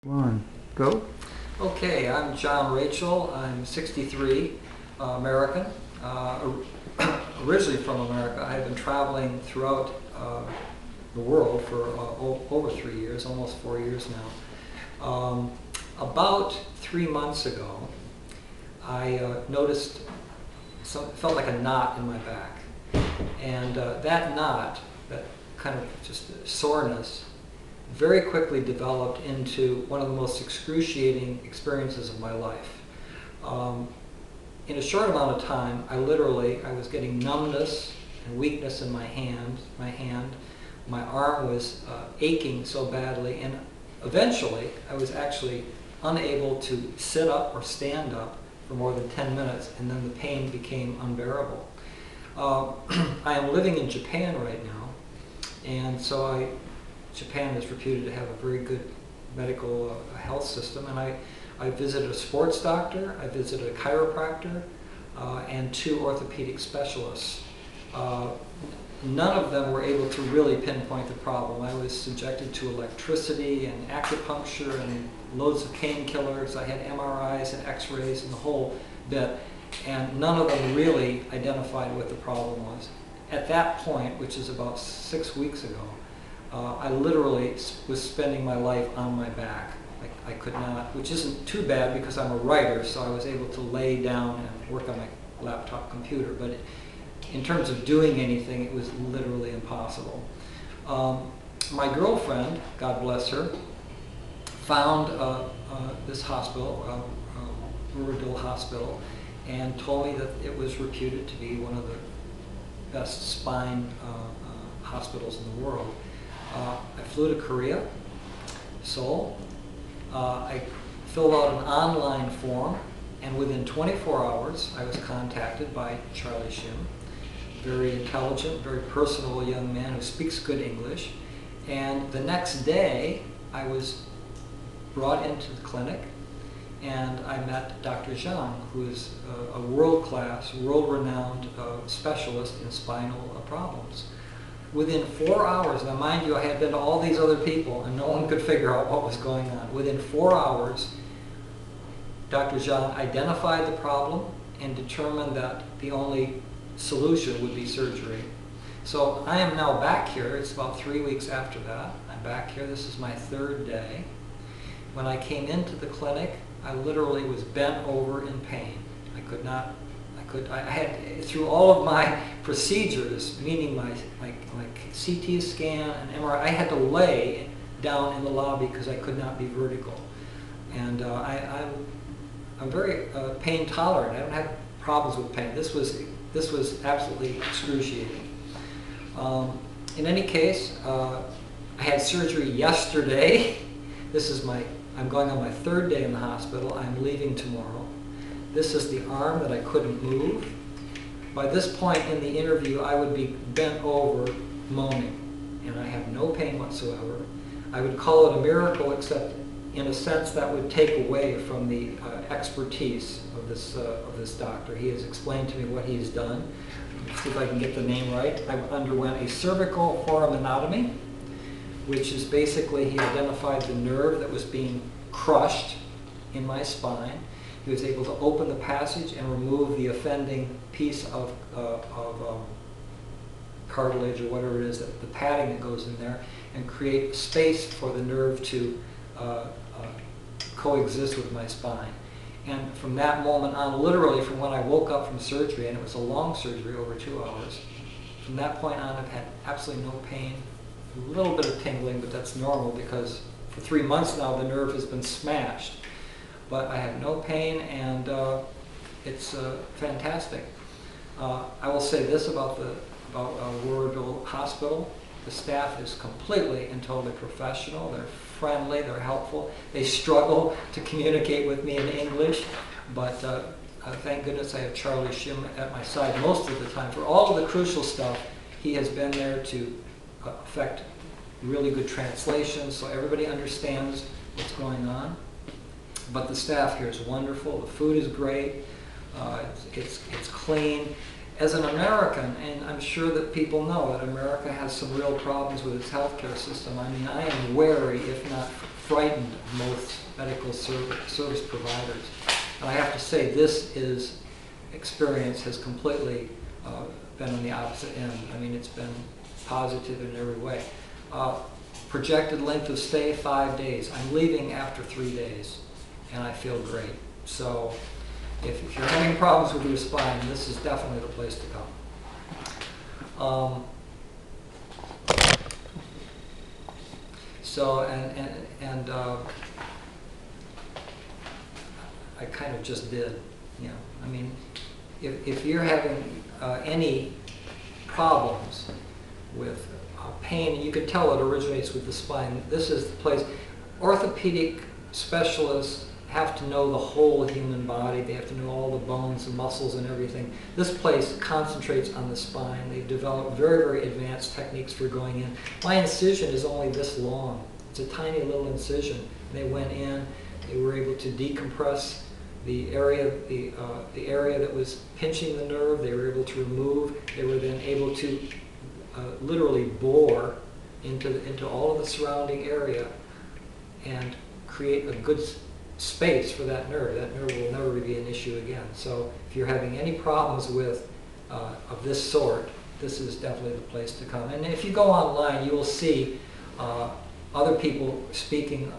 One, go. Okay, I'm John Rachel. I'm 63, American. Originally from America. I've been traveling throughout the world for over 3 years, almost 4 years now. About 3 months ago, I noticed felt like a knot in my back. And that knot, that kind of just soreness, very quickly developed into one of the most excruciating experiences of my life. In a short amount of time, I was getting numbness and weakness in my hand. My arm was aching so badly, and eventually I was actually unable to sit up or stand up for more than 10 minutes, and then the pain became unbearable. I am living in Japan right now, and so Japan is reputed to have a very good medical health system, and I visited a sports doctor, I visited a chiropractor, and 2 orthopedic specialists. None of them were able to really pinpoint the problem. I was subjected to electricity and acupuncture and loads of painkillers. I had MRIs and x-rays and the whole bit, and none of them really identified what the problem was. At that point, which is about 6 weeks ago, I literally was spending my life on my back. I could not, which isn't too bad because I'm a writer, so I was able to lay down and work on my laptop computer, but in terms of doing anything, it was literally impossible. My girlfriend, God bless her, found this hospital, Wooridul Hospital, and told me that it was reputed to be one of the best spine hospitals in the world. I flew to Korea, Seoul. I filled out an online form, and within 24 hours I was contacted by Charlie Shim, very intelligent, very personable young man who speaks good English. And the next day I was brought into the clinic, and I met Dr. Zhang, who is a world-class, world-renowned specialist in spinal problems. Within 4 hours, now mind you, I had been to all these other people and no one could figure out what was going on. Within 4 hours, Dr. Zhang identified the problem and determined that the only solution would be surgery. So I am now back here. It's about 3 weeks after that. I'm back here. This is my 3rd day. When I came into the clinic, I literally was bent over in pain. I had, through all of my procedures, meaning my CT scan and MRI, I had to lay down in the lobby because I could not be vertical. And I'm very pain tolerant. I don't have problems with pain. This was absolutely excruciating. In any case, I had surgery yesterday. I'm going on my 3rd day in the hospital. I'm leaving tomorrow. This is the arm that I couldn't move. By this point in the interview, I would be bent over moaning, and I have no pain whatsoever. I would call it a miracle, except in a sense that would take away from the expertise of this doctor. He has explained to me what he's done. Let's see if I can get the name right. I underwent a cervical foraminotomy, which is basically he identified the nerve that was being crushed in my spine. He was able to open the passage and remove the offending piece of cartilage or whatever it is, the padding that goes in there, and create space for the nerve to coexist with my spine. And from that moment on, literally from when I woke up from surgery, and it was a long surgery, over 2 hours, from that point on I've had absolutely no pain, a little bit of tingling, but that's normal because for 3 months now the nerve has been smashed. But I have no pain, and it's fantastic. I will say this about Wooridul Hospital: the staff is completely and totally professional. They're friendly, they're helpful. They struggle to communicate with me in English, but thank goodness I have Charlie Shim at my side most of the time. For all of the crucial stuff, he has been there to effect really good translations so everybody understands what's going on. But the staff here is wonderful. The food is great. It's clean. As an American, and I'm sure that people know that America has some real problems with its healthcare system. I mean, I am wary, if not frightened most medical service providers. And I have to say, this experience has completely been on the opposite end. I mean, it's been positive in every way. Projected length of stay, 5 days. I'm leaving after 3 days, and I feel great. So if you're having problems with your spine, this is definitely the place to come. I kind of just did, you know. I mean, if you're having any problems with pain, you can tell it originates with the spine. This is the place. Orthopedic specialists have to know the whole human body. They have to know all the bones and muscles and everything. This place concentrates on the spine. They've developed very, very advanced techniques for going in. My incision is only this long. It's a tiny little incision. They went in. They were able to decompress the area that was pinching the nerve. They were able to remove. They were then able to literally bore into all of the surrounding area and create a good space for that nerve. That nerve will never be an issue again. So if you're having any problems with of this sort, this is definitely the place to come. And if you go online, you will see other people speaking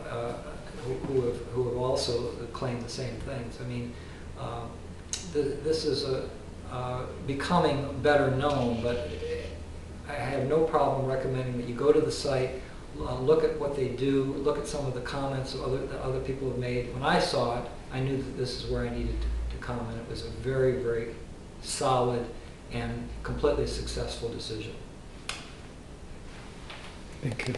who have also claimed the same things. I mean, this is becoming better known, but I have no problem recommending that you go to the site, look at what they do, look at some of the comments that other people have made. When I saw it, I knew that this is where I needed to come, and it was a very, very solid and completely successful decision. Thank you.